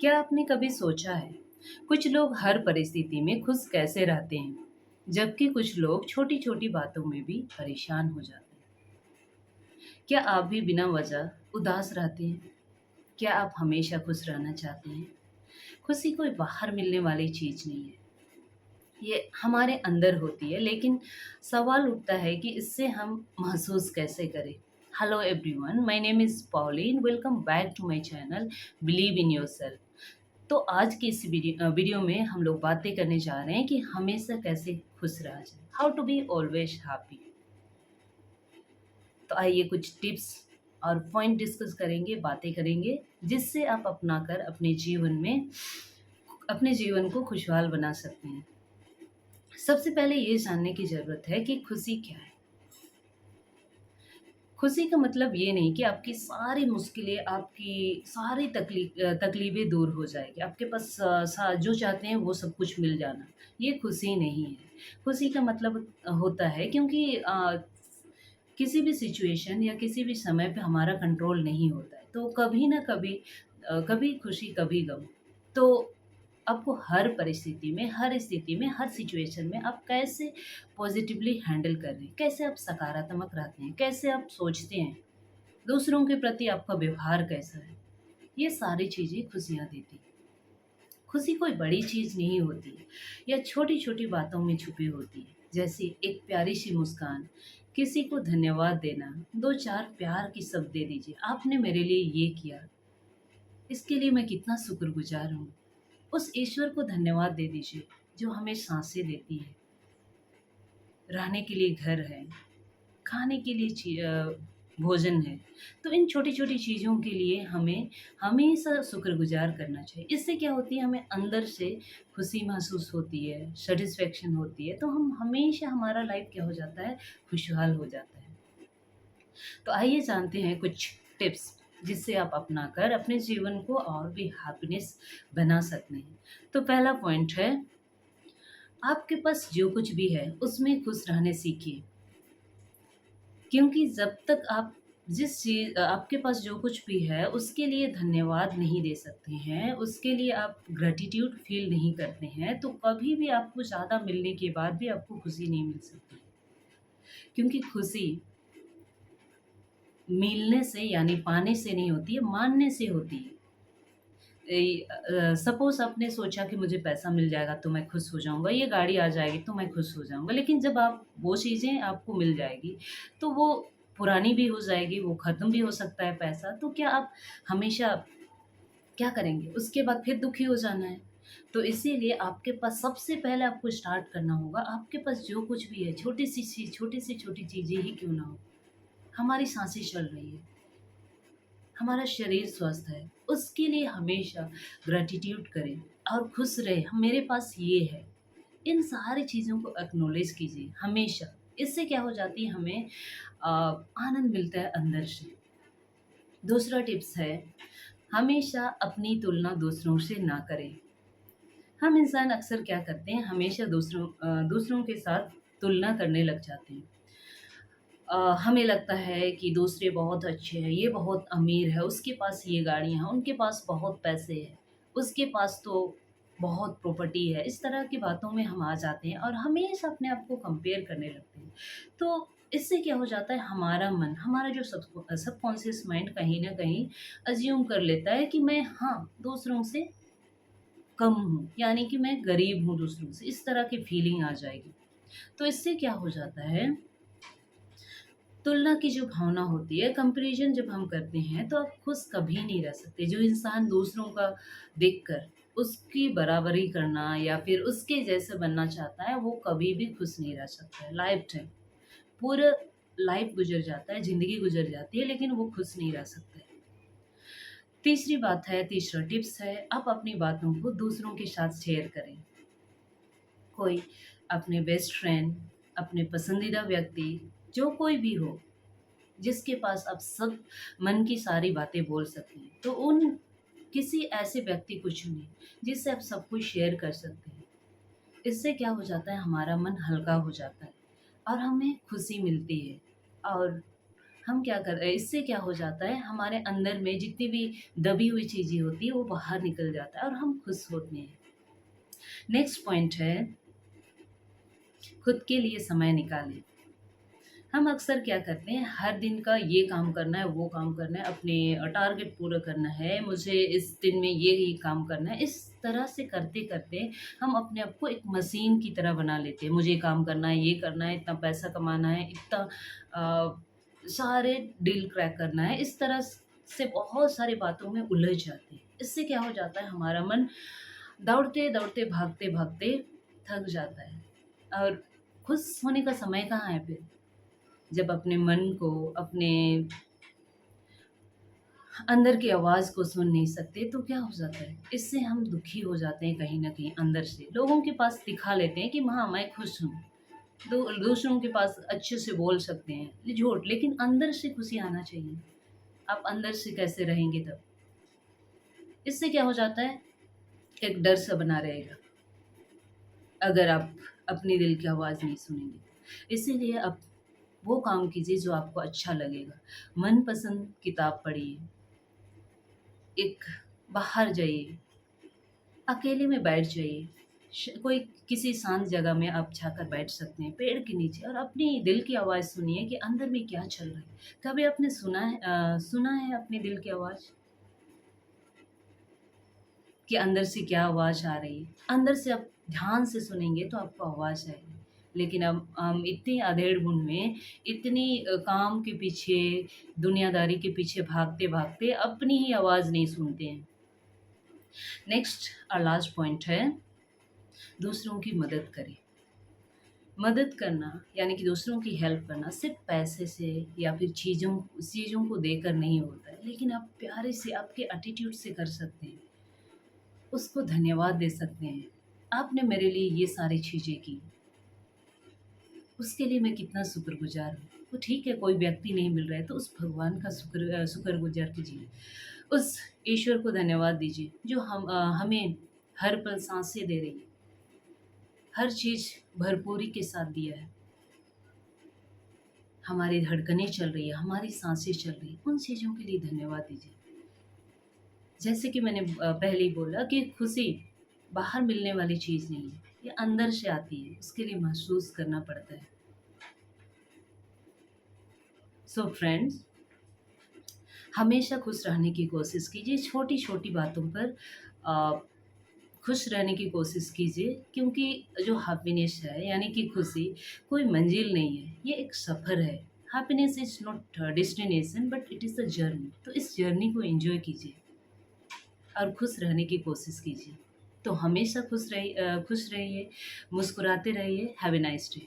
क्या आपने कभी सोचा है कुछ लोग हर परिस्थिति में खुश कैसे रहते हैं जबकि कुछ लोग छोटी छोटी बातों में भी परेशान हो जाते हैं। क्या आप भी बिना वजह उदास रहते हैं? क्या आप हमेशा खुश रहना चाहते हैं? खुशी कोई बाहर मिलने वाली चीज नहीं है, ये हमारे अंदर होती है। लेकिन सवाल उठता है कि इससे हम महसूस कैसे करें। Hello everyone, my name is Pauline, welcome back to my channel believe in yourself. तो आज की इस वीडियो में हम लोग बातें करने जा रहे हैं कि हमेशा कैसे खुश रहा जाए, how to be always happy. तो आइए कुछ टिप्स और पॉइंट डिस्कस करेंगे, बातें करेंगे, जिससे आप अपना कर अपने जीवन को खुशहाल बना सकते हैं। सबसे पहले ये जानने की ज़रूरत है कि खुशी क्या है। खुशी का मतलब ये नहीं कि आपकी सारी मुश्किलें, आपकी सारी तकलीफ़ें दूर हो जाएगी। आपके पास जो चाहते हैं वो सब कुछ मिल जाना, ये खुशी नहीं है। खुशी का मतलब होता है क्योंकि किसी भी सिचुएशन या किसी भी समय पे हमारा कंट्रोल नहीं होता है। तो कभी न कभी कभी खुशी कभी गम। तो आपको हर परिस्थिति में, हर स्थिति में, हर सिचुएशन में आप कैसे पॉज़िटिवली हैंडल कर रहे हैं, कैसे आप सकारात्मक रहते हैं, कैसे आप सोचते हैं, दूसरों के प्रति आपका व्यवहार कैसा है, ये सारी चीज़ें खुशियाँ देती हैं। खुशी कोई बड़ी चीज़ नहीं होती है, या छोटी-छोटी बातों में छुपी होती है। जैसे एक प्यारी-सी मुस्कान, किसी को धन्यवाद देना, 2-4 प्यार के शब्द दे दीजिए, आपने मेरे लिए ये किया, इसके लिए मैं कितना शुक्रगुज़ार हूँ। उस ईश्वर को धन्यवाद दे दीजिए, जो हमें साँसें देती है, रहने के लिए घर है, खाने के लिए भोजन है। तो इन छोटी-छोटी चीज़ों के लिए हमें हमेशा शुक्रगुज़ार करना चाहिए। इससे क्या होती है, हमें अंदर से खुशी महसूस होती है, सैटिस्फैक्शन होती है, तो हम हमेशा हमारा लाइफ़ क्या हो जाता है, खुशहाल हो जाता है। तो आइए जानते हैं कुछ टिप्स, जिससे आप अपनाकर अपने जीवन को और भी हैप्पीनेस बना सकते हैं। तो पहला पॉइंट है, आपके पास जो कुछ भी है, उसमें खुश रहने सीखिए। क्योंकि जब तक आप आपके पास जो कुछ भी है, उसके लिए धन्यवाद नहीं दे सकते हैं, उसके लिए आप ग्रैटिट्यूड फ़ील नहीं करते हैं, तो कभी भी आपको ज़्यादा मिलने के बाद भी आपको खुशी नहीं मिल सकती। क्योंकि खुशी मिलने से यानी पाने से नहीं होती है, मानने से होती है। सपोज़ आपने सोचा कि मुझे पैसा मिल जाएगा तो मैं खुश हो जाऊँगा, ये गाड़ी आ जाएगी तो मैं खुश हो जाऊँगा। लेकिन जब आप वो चीज़ें आपको मिल जाएगी, तो वो पुरानी भी हो जाएगी, वो ख़त्म भी हो सकता है पैसा, तो क्या आप हमेशा क्या करेंगे? उसके बाद फिर दुखी हो जाना है। तो इसीलिए आपके पास सबसे पहले आपको स्टार्ट करना होगा, आपके पास जो कुछ भी है, छोटी-सी चीज़, छोटी से छोटी चीज़ें ही क्यों ना हो, हमारी साँसें चल रही है, हमारा शरीर स्वस्थ है, उसके लिए हमेशा ग्रैटिट्यूड करें और खुश रहें, मेरे पास ये है। इन सारी चीज़ों को एक्नॉलेज कीजिए हमेशा। इससे क्या हो जाती है, हमें आनंद मिलता है अंदर से। दूसरा टिप्स है, हमेशा अपनी तुलना दूसरों से ना करें। हम इंसान अक्सर क्या करते हैं, हमेशा दूसरों के साथ तुलना करने लग जाते हैं। हमें लगता है कि दूसरे बहुत अच्छे हैं, ये बहुत अमीर है, उसके पास ये गाड़ियाँ हैं, उनके पास बहुत पैसे हैं, उसके पास तो बहुत प्रॉपर्टी है। इस तरह की बातों में हम आ जाते हैं और हमेशा अपने आप को कंपेयर करने लगते हैं। तो इससे क्या हो जाता है, हमारा मन, हमारा जो सबकॉन्शियस माइंड कहीं न कहीं अज़्यूम कर लेता है कि मैं हाँ, दूसरों से कम हूँ, यानी कि मैं गरीब हूँ दूसरों से, इस तरह की फीलिंग आ जाएगी। तो इससे क्या हो जाता है, तुलना की जो भावना होती है, कंपैरिज़न जब हम करते हैं, तो आप खुश कभी नहीं रह सकते। जो इंसान दूसरों का देखकर उसकी बराबरी करना या फिर उसके जैसे बनना चाहता है, वो कभी भी खुश नहीं रह सकता है लाइफ़ टाइम। पूरा लाइफ़ गुज़र जाता है, ज़िंदगी गुज़र जाती है, लेकिन वो खुश नहीं रह सकते। तीसरी बात है, तीसरा टिप्स है, आप अपनी बातों को दूसरों के साथ शेयर करें। कोई अपने बेस्ट फ्रेंड, अपने पसंदीदा व्यक्ति, जो कोई भी हो, जिसके पास आप सब मन की सारी बातें बोल सकते हैं। तो उन किसी ऐसे व्यक्ति को चुनिए, जिससे आप सब कुछ शेयर कर सकते हैं। इससे क्या हो जाता है, हमारा मन हल्का हो जाता है और हमें खुशी मिलती है और हम क्या कर रहे हैं, इससे क्या हो जाता है, हमारे अंदर में जितनी भी दबी हुई चीज़ें होती है वो बाहर निकल जाता है और हम खुश होते हैं। नेक्स्ट पॉइंट है, खुद के लिए समय निकालें। हम अक्सर क्या करते हैं, हर दिन का ये काम करना है, वो काम करना है, अपने टारगेट पूरा करना है, मुझे इस दिन में ये काम करना है। इस तरह से करते-करते हम अपने आप को एक मशीन की तरह बना लेते हैं। मुझे ये काम करना है, ये करना है, इतना पैसा कमाना है, इतना सारे डील क्रैक करना है। इस तरह से बहुत सारी बातों में उलझ जाते हैं। इससे क्या हो जाता है, हमारा मन दौड़ते-दौड़ते, भागते-भागते थक जाता है और खुश होने का समय कहाँ है फिर? जब अपने मन को, अपने अंदर की आवाज़ को सुन नहीं सकते तो क्या हो जाता है? इससे हम दुखी हो जाते हैं कहीं न कहीं अंदर से। लोगों के पास दिखा लेते हैं कि हाँ, मैं खुश हूँ। दूसरों के पास अच्छे से बोल सकते हैं, ये झूठ, लेकिन अंदर से खुशी आना चाहिए। आप अंदर से कैसे रहेंगे तब? इससे क्या हो जाता है, एक डर सा बना रहेगा, अगर आप अपने दिल की आवाज़ नहीं सुनेंगे। इसीलिए आप वो काम कीजिए जो आपको अच्छा लगेगा। मनपसंद किताब पढ़िए, एक बाहर जाइए, अकेले में बैठ जाइए। कोई किसी शांत जगह में आप जाकर बैठ सकते हैं, पेड़ के नीचे, और अपनी दिल की आवाज़ सुनिए कि अंदर में क्या चल रहा है। कभी आपने सुना है अपने दिल की आवाज़ कि अंदर से क्या आवाज़ आ रही है? अंदर से आप ध्यान से सुनेंगे तो आपको आवाज़ आएगी। लेकिन अब हम इतनी अधेड़-बुन में, इतनी काम के पीछे, दुनियादारी के पीछे भागते-भागते अपनी ही आवाज़ नहीं सुनते हैं। नेक्स्ट और लास्ट पॉइंट है, दूसरों की मदद करें। मदद करना यानी कि दूसरों की हेल्प करना सिर्फ़ पैसे से या फिर चीज़ों को देकर नहीं होता है, लेकिन आप प्यारे से, आपके एटीट्यूड से कर सकते हैं। उसको धन्यवाद दे सकते हैं, आपने मेरे लिए ये सारी चीज़ें की, उसके लिए मैं कितना शुक्रगुज़ार हूँ। तो ठीक है, कोई व्यक्ति नहीं मिल रहा है तो उस भगवान का शुक्रगुज़ार कीजिए। उस ईश्वर को धन्यवाद दीजिए जो हमें हर पल साँसें दे रही है, हर चीज़ भरपूरी के साथ दिया है। हमारी धड़कनें चल रही है, हमारी साँसें चल रही हैं, उन चीज़ों के लिए धन्यवाद दीजिए। जैसे कि मैंने पहले ही बोला कि खुशी बाहर मिलने वाली चीज़ नहीं है, ये अंदर से आती है, उसके लिए महसूस करना पड़ता है। सो फ्रेंड्स, हमेशा खुश रहने की कोशिश कीजिए, छोटी-छोटी बातों पर अ, खुश रहने की कोशिश कीजिए, क्योंकि जो हैप्पीनेस है यानी कि खुशी कोई मंजिल नहीं है, ये एक सफ़र है। Happiness is not destination but it is a journey. तो इस जर्नी को एन्जॉय कीजिए और खुश रहने की कोशिश कीजिए। तो हमेशा खुश रहिए, मुस्कुराते रहिए। Have a nice day.